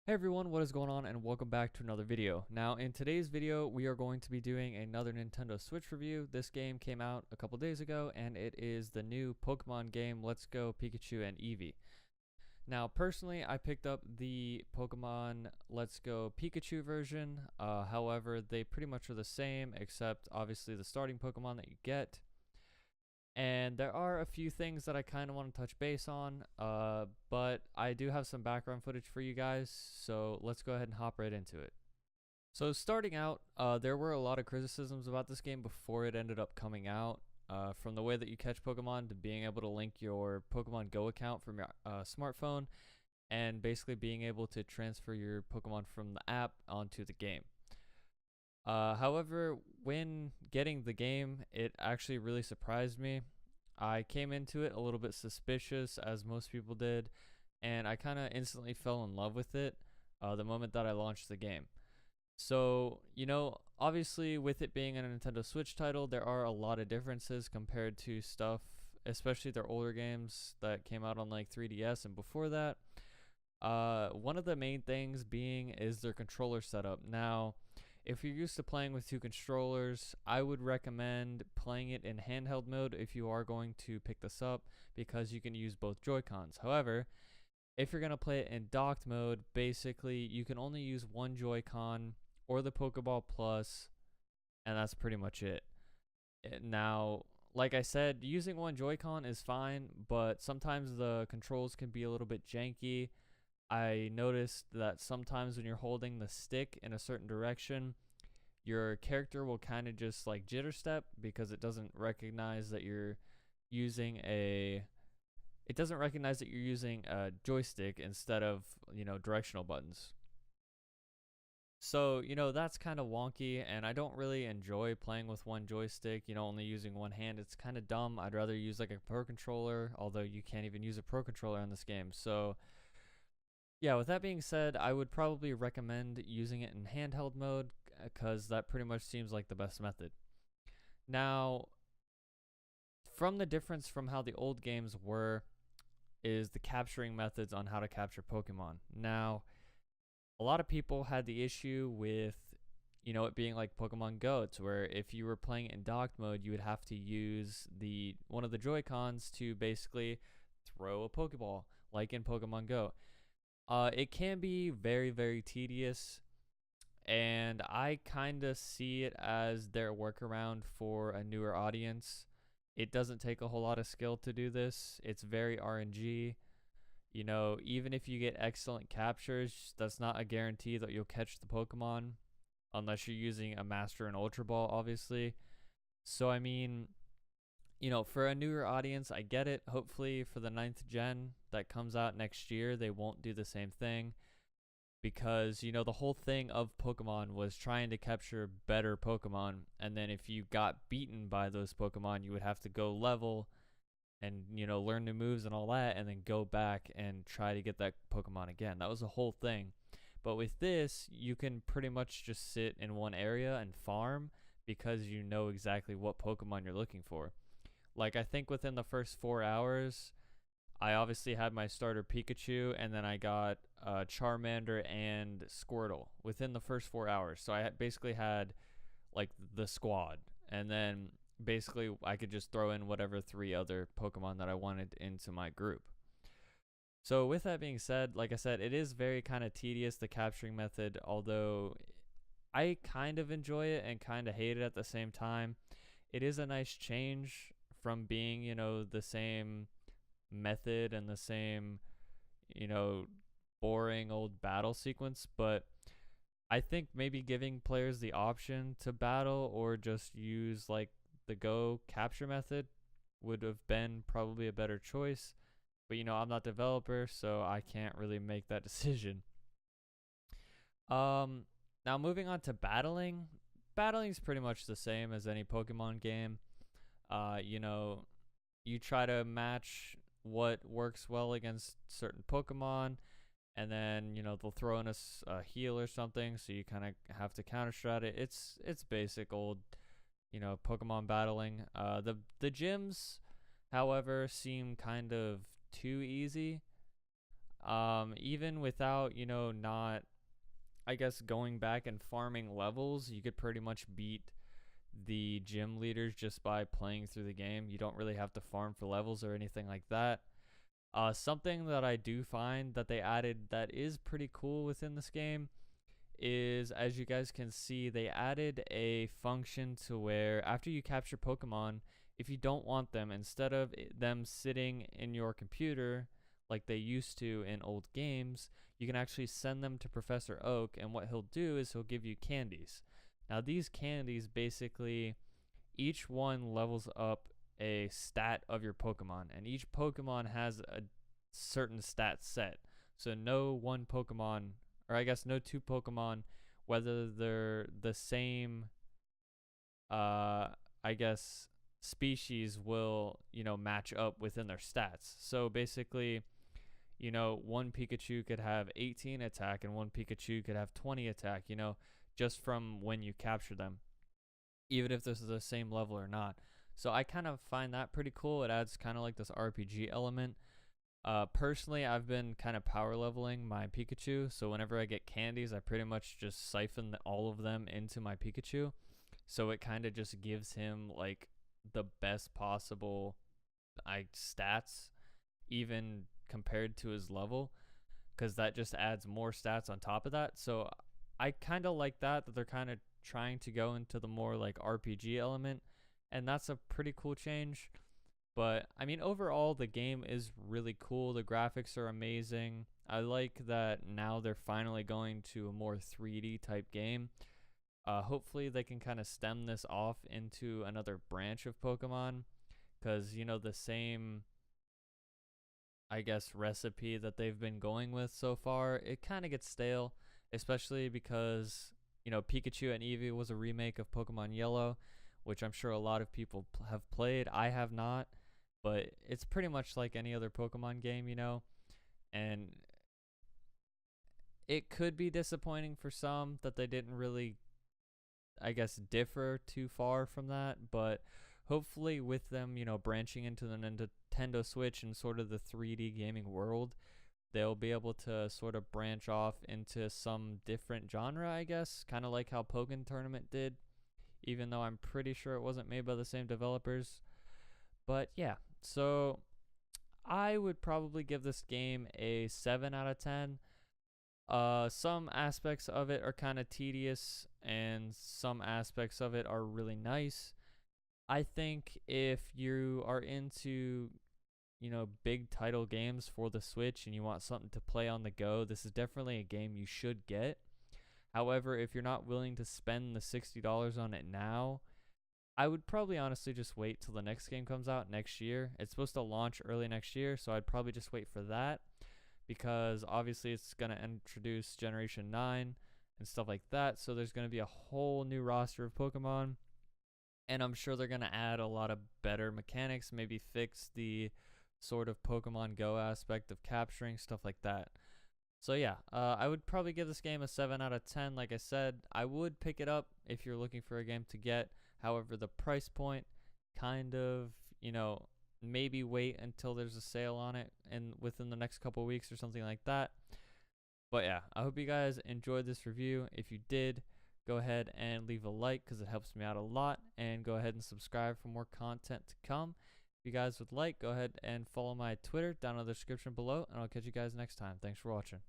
Hey everyone, what is going on and welcome back to another video. Now in today's video we are going to be doing another Nintendo Switch review. This game came out a couple days ago and it is the new Pokemon game Let's Go Pikachu and Eevee. Now personally I picked up the Pokemon Let's Go Pikachu version, however they pretty much are the same except obviously the starting Pokemon that you get. And there are a few things that I kind of want to touch base on, but I do have some background footage for you guys, so let's go ahead and hop right into it. So starting out, there were a lot of criticisms about this game before it ended up coming out, from the way that you catch Pokemon to being able to link your Pokemon Go account from your smartphone, and basically being able to transfer your Pokemon from the app onto the game. However, when getting the game, it actually really surprised me. I came into it a little bit suspicious, as most people did, and I kind of instantly fell in love with it the moment that I launched the game. So, obviously, with it being a Nintendo Switch title, there are a lot of differences compared to stuff, especially their older games that came out on like 3DS and before that. One of the main things being is their controller setup. Now, if you're used to playing with two controllers, I would recommend playing it in handheld mode if you are going to pick this up, because you can use both Joy-Cons. However, if you're going to play it in docked mode, basically you can only use one Joy-Con or the Pokeball Plus, and that's pretty much it. Now, like I said, using one Joy-Con is fine, but sometimes the controls can be a little bit janky. I noticed that sometimes when you're holding the stick in a certain direction, your character will kind of just like jitter step because it doesn't recognize that you're using a joystick instead of, directional buttons. So, that's kind of wonky, and I don't really enjoy playing with one joystick, only using one hand. It's kind of dumb. I'd rather use like a Pro Controller, although you can't even use a Pro Controller in this game. So, yeah, with that being said, I would probably recommend using it in handheld mode because that pretty much seems like the best method. Now, from the difference from how the old games were is the capturing methods on how to capture Pokemon. Now, a lot of people had the issue with, it being like Pokemon Go, to where if you were playing it in docked mode, you would have to use one of the Joy-Cons to basically throw a Pokeball, like in Pokemon Go. It can be very, very tedious, and I kind of see it as their workaround for a newer audience. It doesn't take a whole lot of skill to do this. It's very RNG. Even if you get excellent captures, that's not a guarantee that you'll catch the Pokemon unless you're using a Master and Ultra Ball, obviously. So, I mean, for a newer audience, I get it. Hopefully for the 9th gen that comes out next year, they won't do the same thing, because, the whole thing of Pokemon was trying to capture better Pokemon, and then if you got beaten by those Pokemon, you would have to go level and, learn new moves and all that, and then go back and try to get that Pokemon again. That was the whole thing. But with this, you can pretty much just sit in one area and farm because you know exactly what Pokemon you're looking for. Like, I think within the first 4 hours, I obviously had my starter Pikachu, and then I got Charmander and Squirtle within the first 4 hours. So I basically had like the squad, and then basically I could just throw in whatever 3 other Pokemon that I wanted into my group. So with that being said, like I said, it is very kind of tedious, the capturing method, although I kind of enjoy it and kind of hate it at the same time. It is a nice change from being, the same method and the same, you know, boring old battle sequence, but I think maybe giving players the option to battle or just use like the go capture method would have been probably a better choice. But I'm not developer, so I can't really make that decision. Um Now moving on to battling. Battling is pretty much the same as any Pokemon game. You try to match what works well against certain Pokemon, and then they'll throw in a heal or something, so you kind of have to counter strat it. It's basic old Pokemon battling. The gyms, however, seem kind of too easy. even without, not, I guess, going back and farming levels, you could pretty much beat the gym leaders just by playing through the game. You don't really have to farm for levels or anything like that. Something that I do find that they added that is pretty cool within this game is, as you guys can see, they added a function to where after you capture Pokemon, if you don't want them, instead of them sitting in your computer like they used to in old games, you can actually send them to Professor Oak, and what he'll do is he'll give you candies. Now these candies basically, each one levels up a stat of your Pokemon, and each Pokemon has a certain stat set. So no one Pokemon, or I guess no two Pokemon, whether they're the same, I guess, species, will, match up within their stats. So basically, one Pikachu could have 18 attack and one Pikachu could have 20 attack, just from when you capture them, even if this is the same level or not. So I kind of find that pretty cool. It adds kind of like this RPG element. Personally, I've been kind of power leveling my Pikachu, so whenever I get candies, I pretty much just siphon all of them into my Pikachu. So it kind of just gives him like the best possible stats, even compared to his level, because that just adds more stats on top of that. So I kind of like that they're kind of trying to go into the more like RPG element, and that's a pretty cool change. But I mean, overall, the game is really cool. The graphics are amazing. I like that now they're finally going to a more 3D type game. Hopefully they can kind of stem this off into another branch of Pokemon, because the same, I guess, recipe that they've been going with so far, it kind of gets stale, especially because Pikachu and Eevee was a remake of Pokemon Yellow, which I'm sure a lot of people have played. I have not, but it's pretty much like any other Pokemon game, and it could be disappointing for some that they didn't really, I guess, differ too far from that. But hopefully with them, branching into the Nintendo Switch and sort of the 3D gaming world, they'll be able to sort of branch off into some different genre, I guess, kind of like how Pokken Tournament did, even though I'm pretty sure it wasn't made by the same developers. But yeah, so I would probably give this game a 7 out of 10. Some aspects of it are kind of tedious, and some aspects of it are really nice. I think if you are into, big title games for the Switch and you want something to play on the go, this is definitely a game you should get. However, if you're not willing to spend the $60 on it now, I would probably honestly just wait till the next game comes out next year. It's supposed to launch early next year, so I'd probably just wait for that, because obviously it's going to introduce Generation 9 and stuff like that. So there's going to be a whole new roster of Pokemon, and I'm sure they're going to add a lot of better mechanics, maybe fix the sort of Pokemon Go aspect of capturing, stuff like that. So yeah, I would probably give this game a 7 out of 10. Like I said, I would pick it up if you're looking for a game to get. However, the price point, kind of, maybe wait until there's a sale on it and within the next couple weeks or something like that. But yeah, I hope you guys enjoyed this review. If you did, go ahead and leave a like, because it helps me out a lot, and go ahead and subscribe for more content to come. If you guys would like, go ahead and follow my Twitter down in the description below, and I'll catch you guys next time. Thanks for watching.